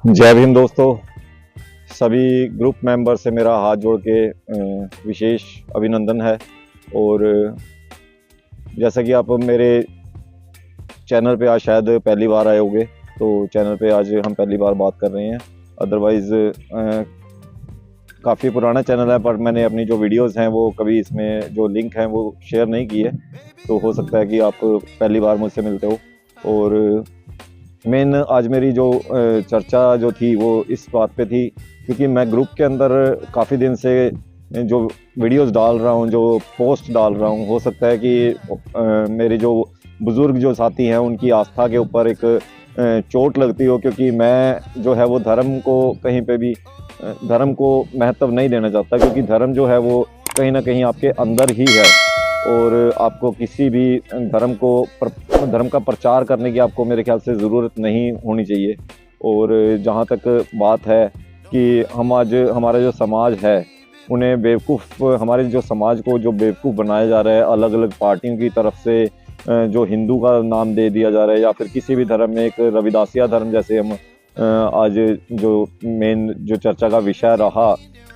जय भीम दोस्तों। सभी ग्रुप मेंबर से मेरा हाथ जोड़ के विशेष अभिनंदन है। और जैसा कि आप मेरे चैनल पे आज शायद पहली बार आए होंगे, तो चैनल पे आज हम पहली बार बात कर रहे हैं। अदरवाइज़ काफ़ी पुराना चैनल है, पर मैंने अपनी जो वीडियोस हैं वो कभी इसमें जो लिंक हैं वो शेयर नहीं किए, तो हो सकता है कि आप पहली बार मुझसे मिलते हो। और मेन आज मेरी जो चर्चा जो थी वो इस बात पे थी, क्योंकि मैं ग्रुप के अंदर काफ़ी दिन से जो वीडियोस डाल रहा हूँ, जो पोस्ट डाल रहा हूँ, हो सकता है कि मेरे जो बुज़ुर्ग जो साथी हैं उनकी आस्था के ऊपर एक चोट लगती हो, क्योंकि मैं जो है वो धर्म को कहीं पे भी धर्म को महत्व नहीं देना चाहता, क्योंकि धर्म जो है वो कहीं ना कहीं आपके अंदर ही है। और आपको किसी भी धर्म का प्रचार करने की आपको मेरे ख्याल से ज़रूरत नहीं होनी चाहिए। और जहाँ तक बात है कि हम आज हमारा जो समाज है उन्हें बेवकूफ़ हमारे जो समाज को जो बेवकूफ़ बनाया जा रहा है अलग अलग पार्टियों की तरफ से, जो हिंदू का नाम दे दिया जा रहा है, या फिर किसी भी धर्म में एक रविदासिया धर्म, जैसे हम आज जो मेन जो चर्चा का विषय रहा,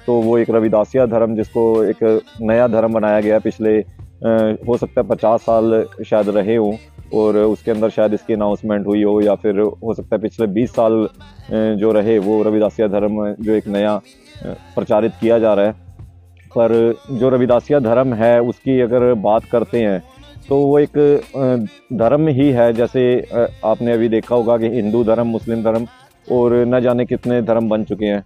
तो वो एक रविदासिया धर्म जिसको एक नया धर्म बनाया गया पिछले हो सकता है 50 साल शायद रहे हों, और उसके अंदर शायद इसकी अनाउंसमेंट हुई हो, या फिर हो सकता है पिछले 20 साल जो रहे वो रविदासिया धर्म जो एक नया प्रचारित किया जा रहा है। पर जो रविदासिया धर्म है उसकी अगर बात करते हैं तो वो एक धर्म ही है। जैसे आपने अभी देखा होगा कि हिंदू धर्म, मुस्लिम धर्म और न जाने कितने धर्म बन चुके हैं,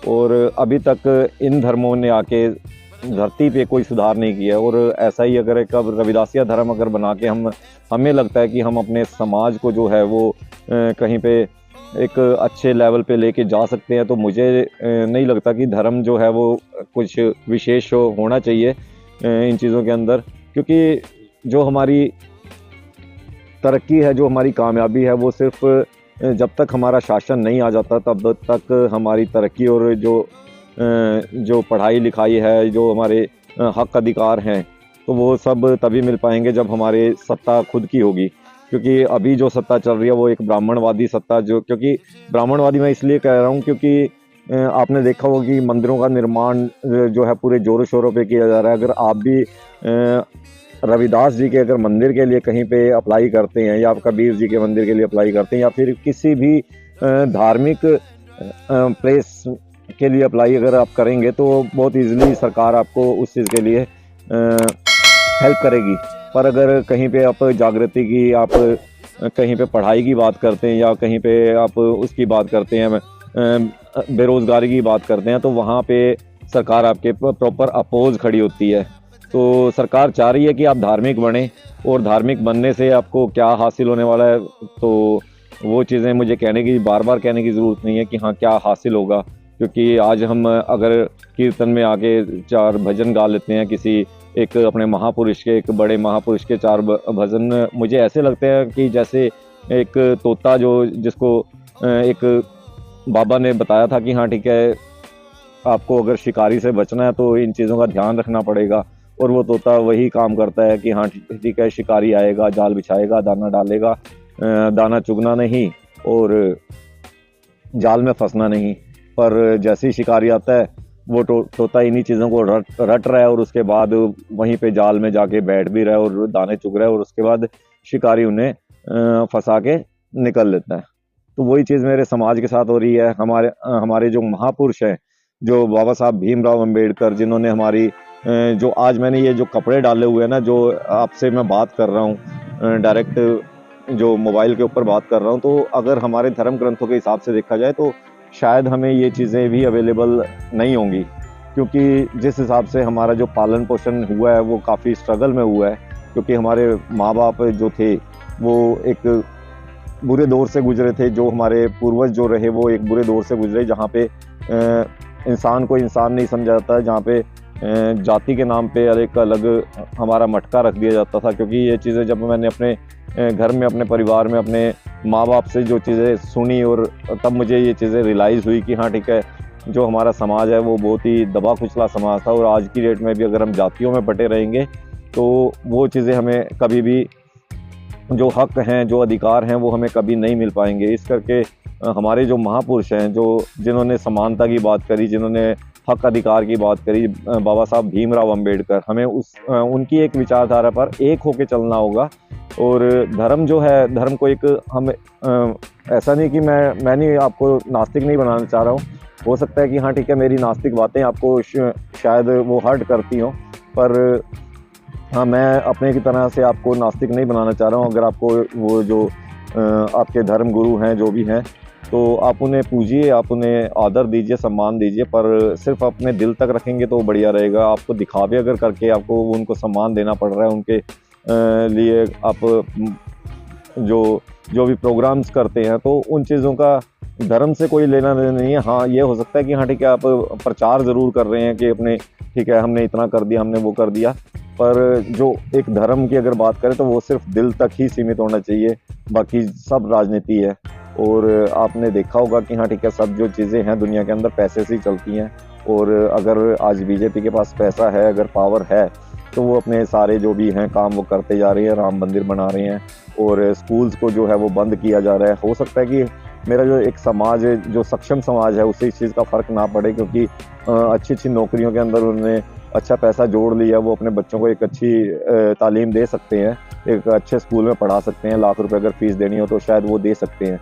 और अभी तक इन धर्मों ने आके धरती पे कोई सुधार नहीं किया है। और ऐसा ही अगर एक रविदासिया धर्म अगर बना के हमें लगता है कि हम अपने समाज को जो है वो कहीं पे एक अच्छे लेवल पे लेके जा सकते हैं, तो मुझे नहीं लगता कि धर्म जो है वो कुछ विशेष होना चाहिए इन चीज़ों के अंदर। क्योंकि जो हमारी तरक्की है, जो हमारी कामयाबी है, वो सिर्फ जब तक हमारा शासन नहीं आ जाता तब तक हमारी तरक्की और जो पढ़ाई लिखाई है, जो हमारे हक अधिकार हैं, तो वो सब तभी मिल पाएंगे जब हमारे सत्ता खुद की होगी। क्योंकि अभी जो सत्ता चल रही है वो एक ब्राह्मणवादी सत्ता, क्योंकि ब्राह्मणवादी मैं इसलिए कह रहा हूँ क्योंकि आपने देखा होगा कि मंदिरों का निर्माण जो है पूरे ज़ोरों शोरों पे किया जा रहा है। अगर आप भी रविदास जी के अगर मंदिर के लिए कहीं पे अप्लाई करते हैं, या कबीर जी के मंदिर के लिए अप्लाई करते हैं, या फिर किसी भी धार्मिक प्लेस के लिए अप्लाई अगर आप करेंगे, तो बहुत इजीली सरकार आपको उस चीज़ के लिए हेल्प करेगी। पर अगर कहीं पे आप जागृति की, आप कहीं पे पढ़ाई की बात करते हैं, या कहीं पे आप उसकी बात करते हैं, बेरोज़गारी की बात करते हैं, तो वहाँ पे सरकार आपके प्रॉपर अपोज खड़ी होती है। तो सरकार चाह रही है कि आप धार्मिक बने, और धार्मिक बनने से आपको क्या हासिल होने वाला है, तो वो चीज़ें मुझे बार बार कहने की ज़रूरत नहीं है कि हाँ क्या हासिल होगा। क्योंकि आज हम अगर कीर्तन में आके 4 भजन गा लेते हैं किसी एक अपने महापुरुष के, एक बड़े महापुरुष के 4 भजन, मुझे ऐसे लगते हैं कि जैसे एक तोता जिसको एक बाबा ने बताया था कि हाँ ठीक है, आपको अगर शिकारी से बचना है तो इन चीज़ों का ध्यान रखना पड़ेगा, और वो तोता वही काम करता है कि हाँ ठीक है, शिकारी आएगा, जाल बिछाएगा, दाना डालेगा, दाना चुगना नहीं और जाल में फंसना नहीं। पर जैसे ही शिकारी आता है वो तोता इन्हीं चीज़ों को रट रहा है, और उसके बाद वहीं पे जाल में जाके बैठ भी रहा है और दाने चुग रहा है, और उसके बाद शिकारी उन्हें फंसा के निकल लेता है। तो वही चीज़ मेरे समाज के साथ हो रही है। हमारे जो महापुरुष हैं, जो बाबा साहब भीमराव अंबेडकर, जिन्होंने हमारी जो आज मैंने ये जो कपड़े डाले हुए हैं ना, जो आपसे मैं बात कर रहा हूँ डायरेक्ट जो मोबाइल के ऊपर बात कर रहा हूँ, तो अगर हमारे धर्म ग्रंथों के हिसाब से देखा जाए तो शायद हमें ये चीज़ें भी अवेलेबल नहीं होंगी। क्योंकि जिस हिसाब से हमारा जो पालन पोषण हुआ है वो काफ़ी स्ट्रगल में हुआ है, क्योंकि हमारे माँ बाप जो थे वो एक बुरे दौर से गुजरे थे, जो हमारे पूर्वज जो रहे वो एक बुरे दौर से गुजरे, जहाँ पे इंसान को इंसान नहीं समझा जाता, जहाँ पे जाति के नाम पे एक अलग हमारा मटका रख दिया जाता था। क्योंकि ये चीज़ें जब मैंने अपने घर में, अपने परिवार में, अपने माँ बाप से जो चीज़ें सुनी, और तब मुझे ये चीज़ें रियलाइज़ हुई कि हाँ ठीक है, जो हमारा समाज है वो बहुत ही दबा कुचला समाज था, और आज की डेट में भी अगर हम जातियों में बटे रहेंगे तो वो चीज़ें हमें कभी भी, जो हक हैं, जो अधिकार हैं, वो हमें कभी नहीं मिल पाएंगे। इस करके हमारे जो महापुरुष हैं, जो जिन्होंने समानता की बात करी, जिन्होंने हक अधिकार की बात करी, बाबा साहब भीमराव अंबेडकर, हमें उनकी एक विचारधारा पर एक होके चलना होगा। और धर्म जो है, धर्म को एक हम ऐसा नहीं कि मैं नहीं आपको नास्तिक नहीं बनाना चाह रहा हूँ। हो सकता है कि हाँ ठीक है, मेरी नास्तिक बातें आपको शायद वो हर्ट करती हों, पर हाँ, मैं अपने की तरह से आपको नास्तिक नहीं बनाना चाह रहा हूँ। अगर आपको वो जो आपके धर्म गुरु हैं, जो भी हैं, तो आप उन्हें पूजिए, आप उन्हें आदर दीजिए, सम्मान दीजिए, पर सिर्फ अपने दिल तक रखेंगे तो बढ़िया रहेगा। आपको दिखावे अगर करके आपको उनको सम्मान देना पड़ रहा है, उनके लिए आप जो जो भी प्रोग्राम्स करते हैं, तो उन चीज़ों का धर्म से कोई लेना देना नहीं है। हाँ, ये हो सकता है कि हाँ ठीक है, आप प्रचार ज़रूर कर रहे हैं कि अपने ठीक है, हमने इतना कर दिया, हमने वो कर दिया, पर जो एक धर्म की अगर बात करें तो वो सिर्फ दिल तक ही सीमित होना चाहिए, बाकी सब राजनीति है। और आपने देखा होगा कि हाँ ठीक है, सब जो चीज़ें हैं दुनिया के अंदर पैसे से ही चलती हैं। और अगर आज बीजेपी के पास पैसा है, अगर पावर है, तो वो अपने सारे जो भी हैं काम वो करते जा रहे हैं, राम मंदिर बना रहे हैं और स्कूल्स को जो है वो बंद किया जा रहा है। हो सकता है कि मेरा जो एक समाज है, जो सक्षम समाज है, उससे इस चीज़ का फ़र्क ना पड़े, क्योंकि अच्छी-अच्छी नौकरियों के अंदर उन्होंने अच्छा पैसा जोड़ लिया, वो अपने बच्चों को एक अच्छी तालीम दे सकते हैं, एक अच्छे स्कूल में पढ़ा सकते हैं। लाख रुपए अगर फ़ीस देनी हो तो शायद वो दे सकते हैं।